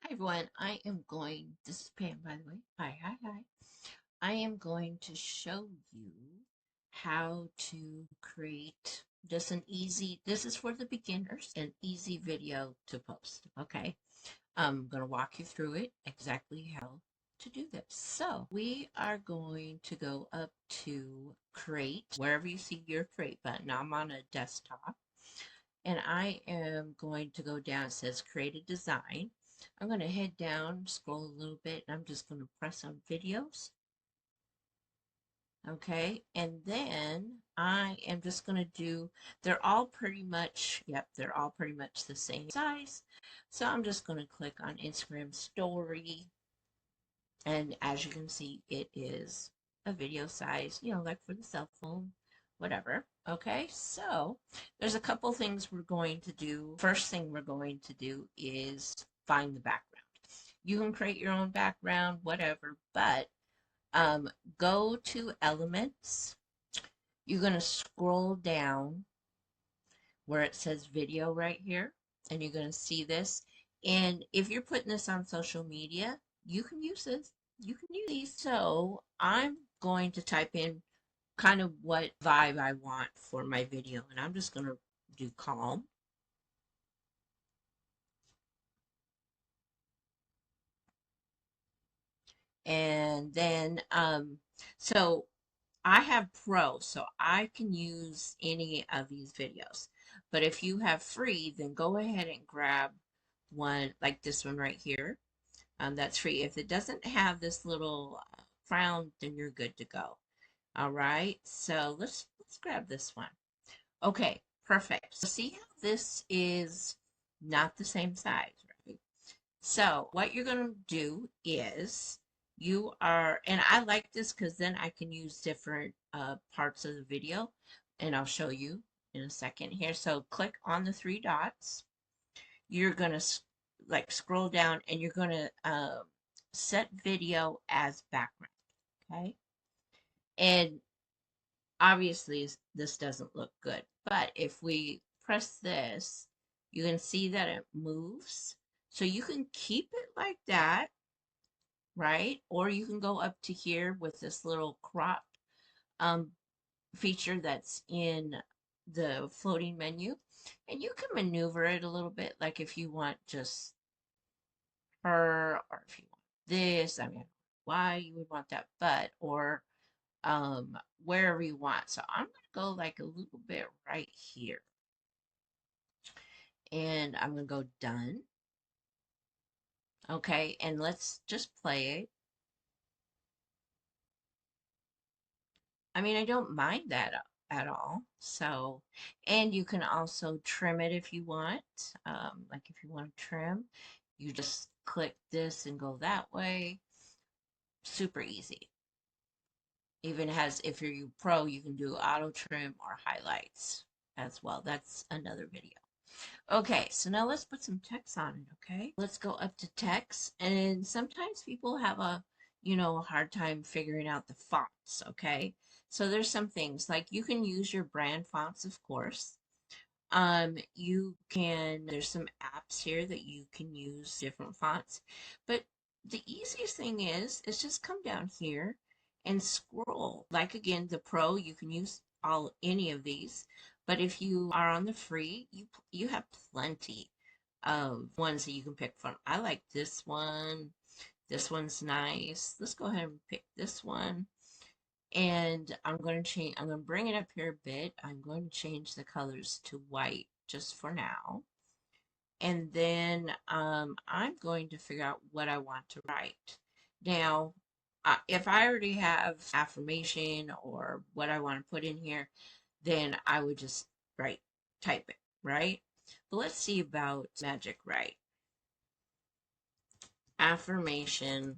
Hi everyone, this is Pam by the way. Hi. I am going to show you how to create just this is for the beginners, an easy video to post. Okay. I'm going to walk you through it exactly how to do this. So we are going to go up to create, wherever you see your create button. I'm on a desktop. And I am going to go down, it says create a design. I'm going to head down, scroll a little bit, and I'm just going to press on videos. Okay, and then I am just going to do, they're all pretty much, yep, they're all pretty much the same size. So I'm just going to click on Instagram story. And as you can see, it is a video size, like for the cell phone, whatever. Okay, so there's a couple things we're going to do. First thing we're going to do is find the background. You can create your own background, whatever, but go to elements. You're going to scroll down where it says video right here, and you're going to see this. And if you're putting this on social media, you can use this. You can use these. So I'm going to type in kind of what vibe I want for my video, and I'm just going to do calm. And then, so I have Pro, so I can use any of these videos. But if you have free, then go ahead and grab one like this one right here. That's free. If it doesn't have this little crown, then you're good to go. All right, so let's grab this one. Okay, perfect. So see how this is not the same size, right? So what you're going to do is and I like this because then I can use different parts of the video, and I'll show you in a second here. So click on the three dots. You're going to like scroll down, and you're going to set video as background. Okay. And obviously this doesn't look good, but if we press this, you can see that it moves. So you can keep it like that, right? Or you can go up to here with this little crop um, feature that's in the floating menu, and you can maneuver it a little bit, like if you want just her, or if you want this. I mean, why you would want that, but or wherever you want. So I'm going to go like a little bit right here, and I'm going to go done. Okay, and let's just play it. I mean, I don't mind that at all. So, and you can also trim it if you want. Like if you want to trim, you just click this and go that way. Super easy. Even has, if you're pro, you can do auto trim or highlights as well. That's another video. Okay, so now let's put some text on it, okay? Let's go up to text, and sometimes people have a hard time figuring out the fonts, okay? So there's some things, like you can use your brand fonts, of course. There's some apps here that you can use different fonts, but the easiest thing is just come down here and scroll. Like again, the Pro, you can use any of these, but if you are on the free, you have plenty of ones that you can pick from. I like this one. This one's nice. Let's go ahead and pick this one. And I'm going to bring it up here a bit. I'm going to change the colors to white just for now. And then I'm going to figure out what I want to write. Now, if I already have affirmation or what I want to put in here, then I would just type it, right? But let's see about magic write. Affirmation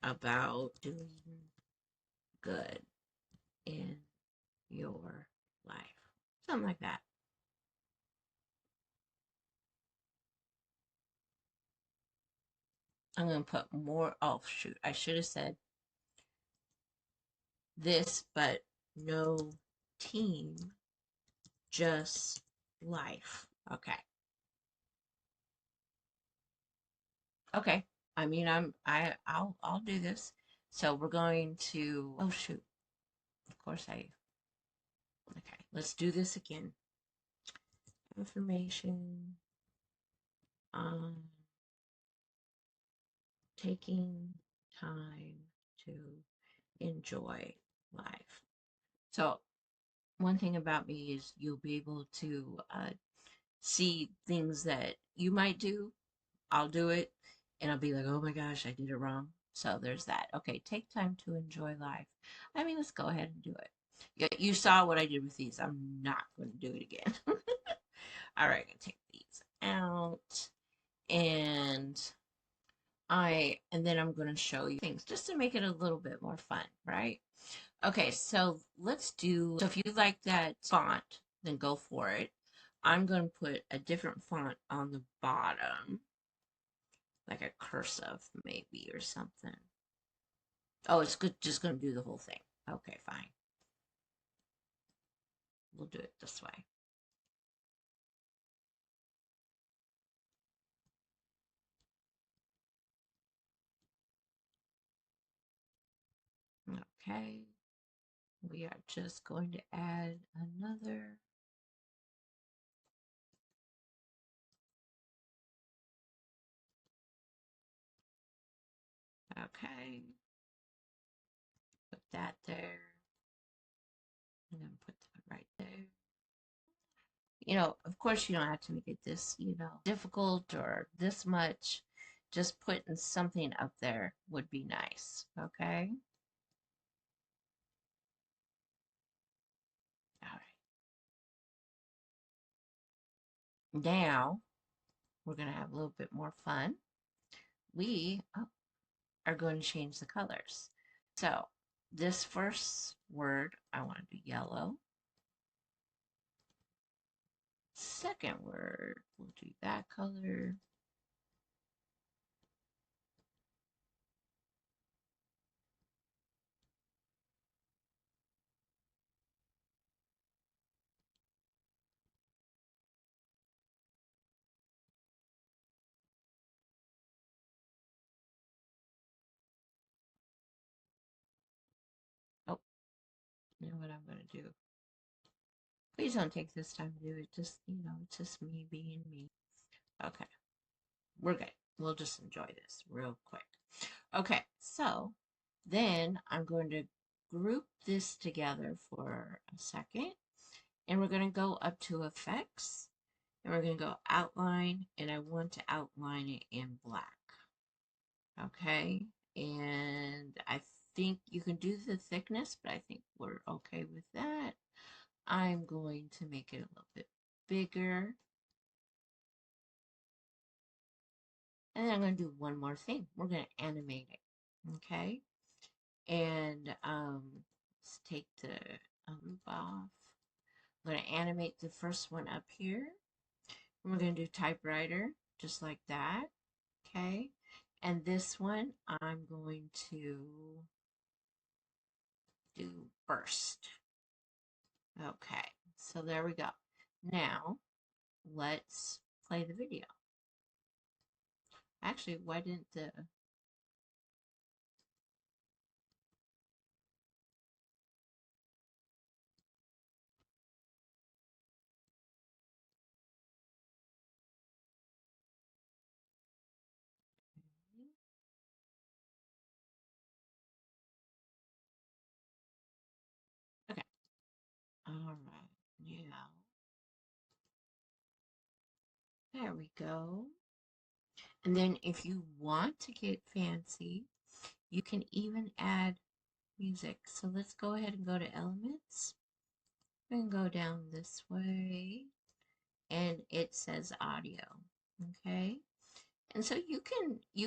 about doing good in your life. Something like that. I'm going to put more. Oh, shoot. I should have said this, but no team, just life. Okay. Okay. I mean, I'll do this. So we're going to, oh shoot. Of course okay. Let's do this again. Affirmation on taking time to enjoy life. So one thing about me is you'll be able to see things that you might do. I'll do it and I'll be like, oh my gosh, I did it wrong. So there's that. Okay, take time to enjoy life. I mean, let's go ahead and do it. You saw what I did with these. I'm not going to do it again. All right, I'm going to take these out and and then I'm going to show you things just to make it a little bit more fun, right? Okay, so so if you like that font, then go for it. I'm going to put a different font on the bottom, like a cursive maybe or something. Oh, it's good, just going to do the whole thing. Okay, fine. We'll do it this way. Okay, we are just going to add another. Okay, put that there, and then put that right there. Of course, you don't have to make it this, difficult or this much. Just putting something up there would be nice. Okay. All right. Now we're going to have a little bit more fun. We are going to change the colors. So this first word, I want to do yellow. Second word, we'll do that color. Oh, you know what I'm going to do? Please don't take this time to do it. Just, it's just me being me. Okay, we're good. We'll just enjoy this real quick. Okay, so then I'm going to group this together for a second, and we're going to go up to effects, and we're going to go outline, and I want to outline it in black. Okay, and I think you can do the thickness, but I think we're okay with that. I'm going to make it a little bit bigger. And then I'm going to do one more thing. We're going to animate it. Okay. And let's take the loop off. I'm going to animate the first one up here. And we're going to do typewriter, just like that. Okay. And this one, I'm going to do burst. Okay. So there we go. Now, let's play the video. Actually, why didn't the... Okay. All right. Now, there we go. And then if you want to get fancy, you can even add music. So let's go ahead and go to elements and go down this way, and it says audio. Okay. And so you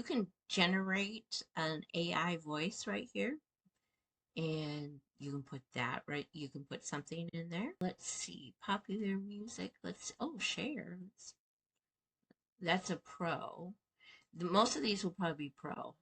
can generate an AI voice right here, and you can put that right. You can put something in there. Let's see, popular music. Share. That's a pro. Most of these will probably be pro.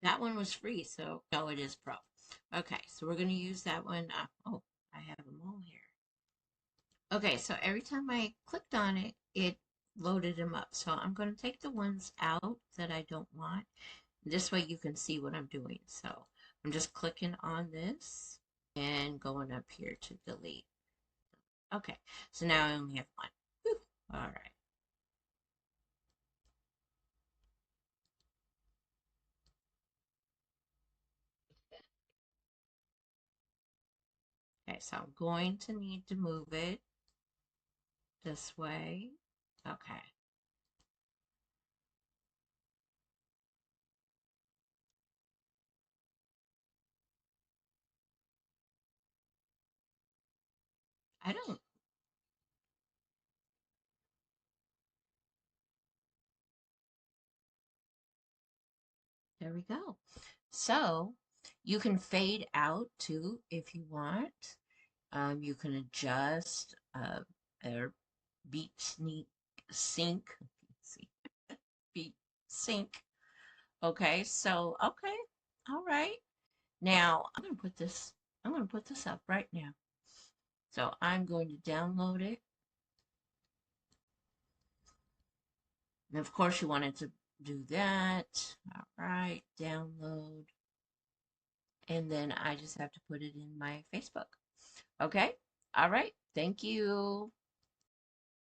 That one was free, so no, it is pro. Okay, so we're going to use that one. Oh, I have them all here. Okay, so every time I clicked on it, it loaded them up. So I'm going to take the ones out that I don't want. This way you can see what I'm doing. So I'm just clicking on this and going up here to delete. Okay, so now I only have one. Whew. All right. Okay, so I'm going to need to move it this way. Okay. I don't, there we go. So you can fade out too if you want. You can adjust or beat sneak sync. See, beat sync. Okay, so okay, all right. Now I'm gonna put this up right now. So I'm going to download it. And of course you wanted to do that. All right, download. And then I just have to put it in my Facebook. Okay? All right. Thank you.